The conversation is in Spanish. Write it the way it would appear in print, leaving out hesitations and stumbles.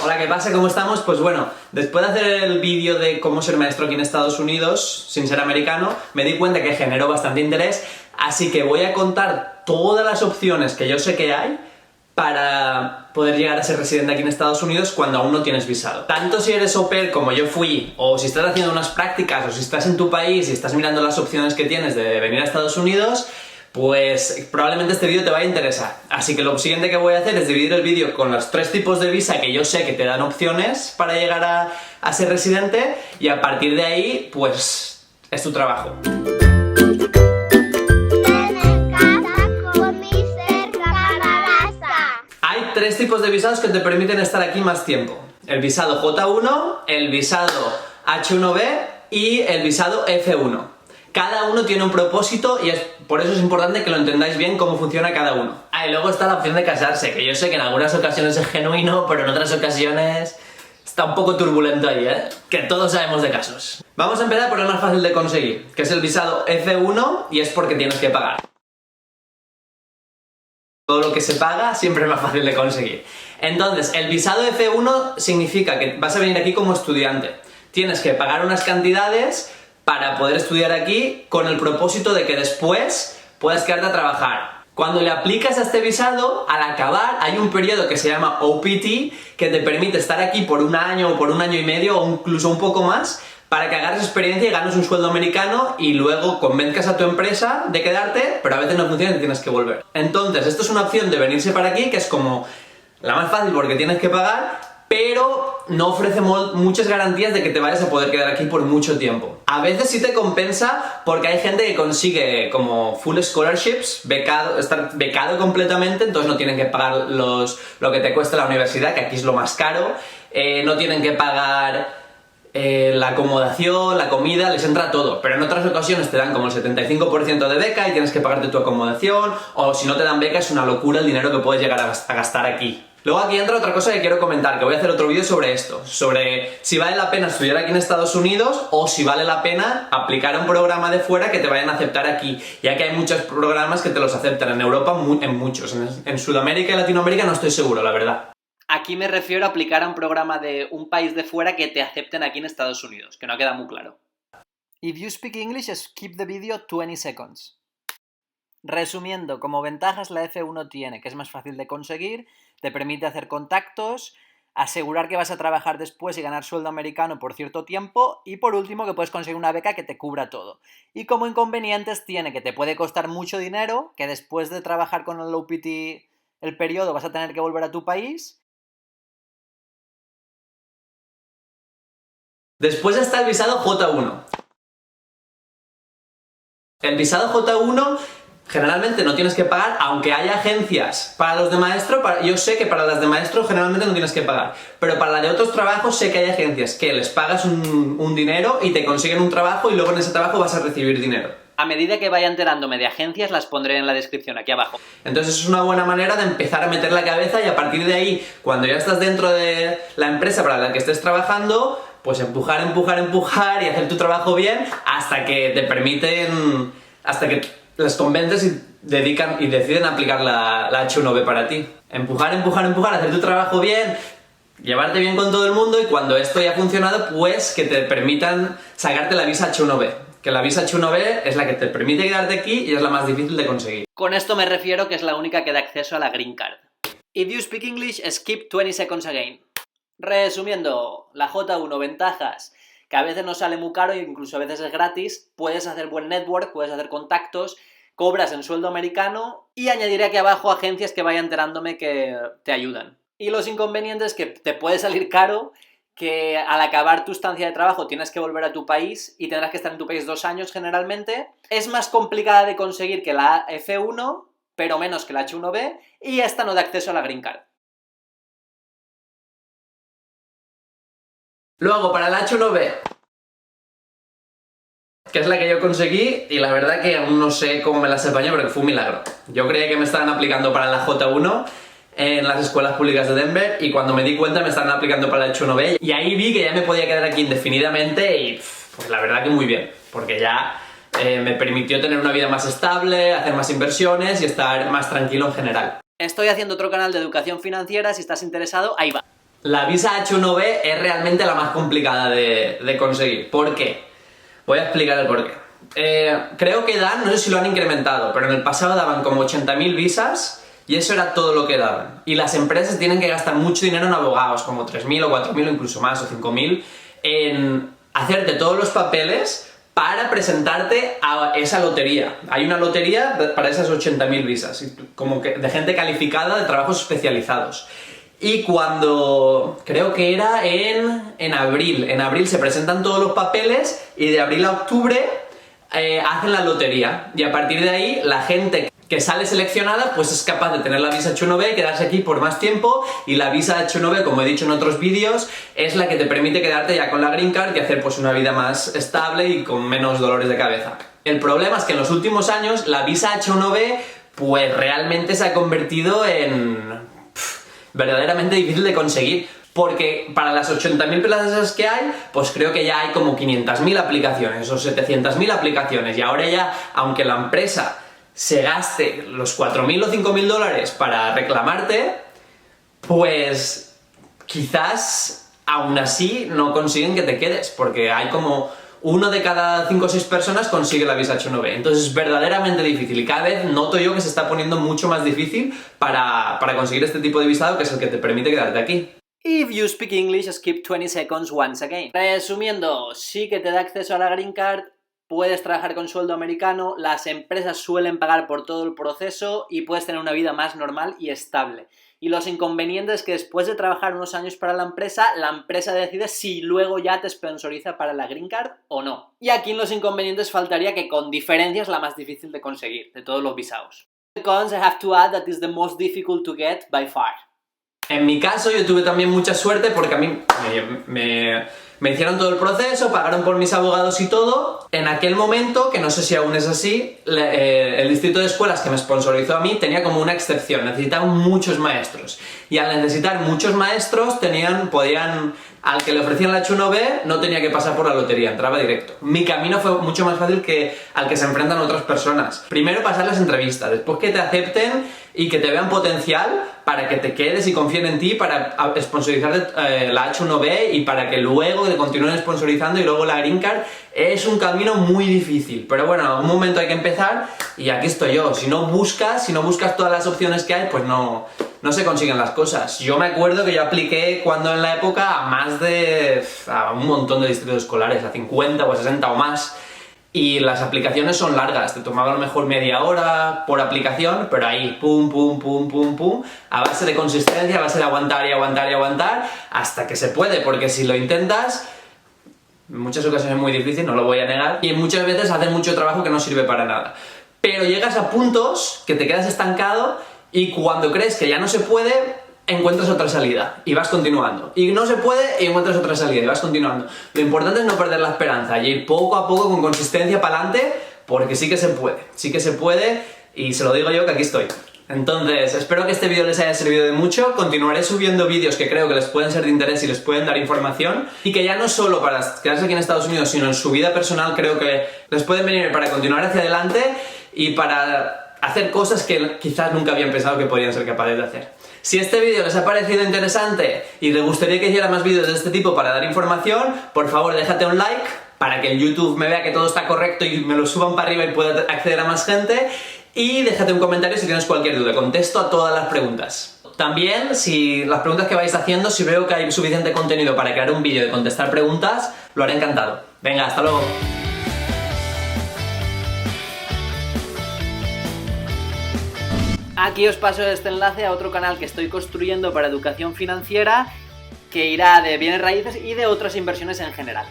Hola, ¿qué pasa? ¿Cómo estamos? Pues bueno, después de hacer el vídeo de cómo ser maestro aquí en Estados Unidos, sin ser americano, me di cuenta que generó bastante interés, así que voy a contar todas las opciones que yo sé que hay para poder llegar a ser residente aquí en Estados Unidos cuando aún no tienes visado. Tanto si eres au pair como yo fui, o si estás haciendo unas prácticas, o si estás en tu país y estás mirando las opciones que tienes de venir a Estados Unidos, pues probablemente este vídeo te vaya a interesar. Así que lo siguiente que voy a hacer es dividir el vídeo con los 3 tipos de visa que yo sé que te dan opciones para llegar a ser residente, y a partir de ahí, pues, es tu trabajo. Hay 3 tipos de visados que te permiten estar aquí más tiempo. El visado J1, el visado H1B y el visado F1. Cada uno tiene un propósito y por eso es importante que lo entendáis bien cómo funciona cada uno. Y luego está la opción de casarse, que yo sé que en algunas ocasiones es genuino, pero en otras ocasiones está un poco turbulento ahí, ¿eh? Que todos sabemos de casos. Vamos a empezar por el más fácil de conseguir, que es el visado F1, y es porque tienes que pagar. Todo lo que se paga siempre es más fácil de conseguir. Entonces, el visado F1 significa que vas a venir aquí como estudiante. Tienes que pagar unas cantidades para poder estudiar aquí con el propósito de que después puedas quedarte a trabajar. Cuando le aplicas a este visado, al acabar hay un periodo que se llama OPT que te permite estar aquí por 1 año o por 1 año y medio o incluso un poco más para que agarres experiencia y ganes un sueldo americano y luego convenzcas a tu empresa de quedarte, pero a veces no funciona y tienes que volver. Entonces, esto es una opción de venirse para aquí que es como la más fácil porque tienes que pagar, pero no ofrece muchas garantías de que te vayas a poder quedar aquí por mucho tiempo. A veces sí te compensa porque hay gente que consigue como full scholarships, estar becado completamente, entonces no tienen que pagar lo que te cuesta la universidad, que aquí es lo más caro, no tienen que pagar la acomodación, la comida, les entra todo, pero en otras ocasiones te dan como el 75% de beca y tienes que pagarte tu acomodación, o si no te dan beca es una locura el dinero que puedes llegar a gastar aquí. Luego aquí entra otra cosa que quiero comentar, que voy a hacer otro vídeo sobre esto, sobre si vale la pena estudiar aquí en Estados Unidos o si vale la pena aplicar a un programa de fuera que te vayan a aceptar aquí, ya que hay muchos programas que te los aceptan en Europa, en muchos, en Sudamérica y Latinoamérica no estoy seguro, la verdad. Aquí me refiero a aplicar a un programa de un país de fuera que te acepten aquí en Estados Unidos, que no queda muy claro. If you speak English, skip the video 20 seconds. Resumiendo, como ventajas la F1 tiene que es más fácil de conseguir, te permite hacer contactos, asegurar que vas a trabajar después y ganar sueldo americano por cierto tiempo, y por último que puedes conseguir una beca que te cubra todo. Y como inconvenientes tiene que te puede costar mucho dinero, que después de trabajar con el OPT el periodo vas a tener que volver a tu país. Después está el visado J1. El visado J1 generalmente no tienes que pagar, aunque haya agencias para los de maestro. Yo sé que para las de maestro generalmente no tienes que pagar, pero para la de otros trabajos sé que hay agencias que les pagas un dinero y te consiguen un trabajo y luego en ese trabajo vas a recibir dinero. A medida que vaya enterándome de agencias las pondré en la descripción aquí abajo. Entonces es una buena manera de empezar a meter la cabeza y a partir de ahí, cuando ya estás dentro de la empresa para la que estés trabajando, pues empujar y hacer tu trabajo bien hasta que te permiten, hasta que les convences y deciden aplicar la H1B para ti. Empujar, hacer tu trabajo bien, llevarte bien con todo el mundo, y cuando esto ya ha funcionado, pues que te permitan sacarte la visa H1B. Que la visa H1B es la que te permite quedarte aquí y es la más difícil de conseguir. Con esto me refiero que es la única que da acceso a la Green Card. If you speak English, skip 20 seconds again. Resumiendo, la J1, ventajas, que a veces no sale muy caro e incluso a veces es gratis, puedes hacer buen network, puedes hacer contactos, cobras en sueldo americano, y añadiré aquí abajo agencias que vaya enterándome que te ayudan. Y los inconvenientes, que te puede salir caro, que al acabar tu estancia de trabajo tienes que volver a tu país y tendrás que estar en tu país 2 años generalmente, es más complicada de conseguir que la F1, pero menos que la H1B, y esta no da acceso a la Green Card. Luego, para la H1B, que es la que yo conseguí, y la verdad que aún no sé cómo me las apañé, pero fue un milagro. Yo creía que me estaban aplicando para la J1 en las escuelas públicas de Denver, y cuando me di cuenta me estaban aplicando para la H1B, y ahí vi que ya me podía quedar aquí indefinidamente, y pues la verdad que muy bien, porque ya me permitió tener una vida más estable, hacer más inversiones y estar más tranquilo en general. Estoy haciendo otro canal de educación financiera, si estás interesado, ahí va. la visa H1B es realmente la más complicada de conseguir. ¿Por qué? Voy a explicar el porqué. Creo que dan, no sé si lo han incrementado, pero en el pasado daban como 80.000 visas y eso era todo lo que daban. Y las empresas tienen que gastar mucho dinero en abogados, como 3.000 o 4.000 o incluso más, o 5.000, en hacerte todos los papeles para presentarte a esa lotería. Hay una lotería para esas 80.000 visas, como que de gente calificada de trabajos especializados. Y cuando, creo que era en abril se presentan todos los papeles y de abril a octubre hacen la lotería. Y a partir de ahí, la gente que sale seleccionada pues es capaz de tener la visa H1B, quedarse aquí por más tiempo, y la visa H1B, como he dicho en otros vídeos, es la que te permite quedarte ya con la Green Card y hacer pues una vida más estable y con menos dolores de cabeza. El problema es que en los últimos años la visa H1B pues realmente se ha convertido en verdaderamente difícil de conseguir, porque para las 80.000 plazas que hay, pues creo que ya hay como 500.000 aplicaciones o 700.000 aplicaciones, y ahora ya, aunque la empresa se gaste los 4.000 o 5.000 dólares para reclamarte, pues quizás aún así no consiguen que te quedes, porque hay como 1 de cada 5 o 6 personas consigue la visa H1B. Entonces es verdaderamente difícil y cada vez noto yo que se está poniendo mucho más difícil para conseguir este tipo de visado, que es el que te permite quedarte aquí. If you speak English, skip 20 seconds once again. Resumiendo, sí que te da acceso a la Green Card, puedes trabajar con sueldo americano, las empresas suelen pagar por todo el proceso y puedes tener una vida más normal y estable. Y los inconvenientes es que después de trabajar unos años para la empresa decide si luego ya te sponsoriza para la Green Card o no. Y aquí en los inconvenientes faltaría que con diferencia es la más difícil de conseguir, de todos los visados. The cons, I have to add that is the most difficult to get by far. En mi caso yo tuve también mucha suerte porque a mí me hicieron todo el proceso, pagaron por mis abogados y todo. En aquel momento, que no sé si aún es así, el distrito de escuelas que me sponsorizó a mí tenía como una excepción, necesitaban muchos maestros. Y al necesitar muchos maestros, al que le ofrecían la H1B no tenía que pasar por la lotería, entraba directo. Mi camino fue mucho más fácil que al que se enfrentan otras personas. Primero pasar las entrevistas, después que te acepten y que te vean potencial para que te quedes y confíen en ti para sponsorizarte la H1B y para que luego te continúen sponsorizando y luego la Green Card. Es un camino muy difícil, pero bueno, en algún momento hay que empezar y aquí estoy yo. Si no buscas todas las opciones que hay, pues no se consiguen las cosas. Yo me acuerdo que yo apliqué cuando en la época a un montón de distritos escolares, a 50 o a 60 o más, y las aplicaciones son largas, te tomaba a lo mejor media hora por aplicación, pero ahí pum, pum, pum, pum, pum, a base de consistencia, a base de aguantar y aguantar y aguantar, hasta que se puede, porque si lo intentas, en muchas ocasiones es muy difícil, no lo voy a negar, y muchas veces haces mucho trabajo que no sirve para nada. Pero llegas a puntos que te quedas estancado y cuando crees que ya no se puede, encuentras otra salida y vas continuando. Y no se puede y encuentras otra salida y vas continuando. Lo importante es no perder la esperanza y ir poco a poco con consistencia para adelante, porque sí que se puede y se lo digo yo que aquí estoy. Entonces, espero que este vídeo les haya servido de mucho. Continuaré subiendo vídeos que creo que les pueden ser de interés y les pueden dar información, y que ya no solo para quedarse aquí en Estados Unidos, sino en su vida personal, creo que les pueden venir para continuar hacia adelante y para hacer cosas que quizás nunca habían pensado que podrían ser capaces de hacer. Si este vídeo les ha parecido interesante y les gustaría que hiciera más vídeos de este tipo para dar información, por favor déjate un like para que el YouTube me vea que todo está correcto y me lo suban para arriba y pueda acceder a más gente. Y déjate un comentario si tienes cualquier duda, contesto a todas las preguntas. También, si las preguntas que vais haciendo, si veo que hay suficiente contenido para crear un vídeo de contestar preguntas, lo haré encantado. Venga, hasta luego. Aquí os paso este enlace a otro canal que estoy construyendo para educación financiera, que irá de bienes raíces y de otras inversiones en general.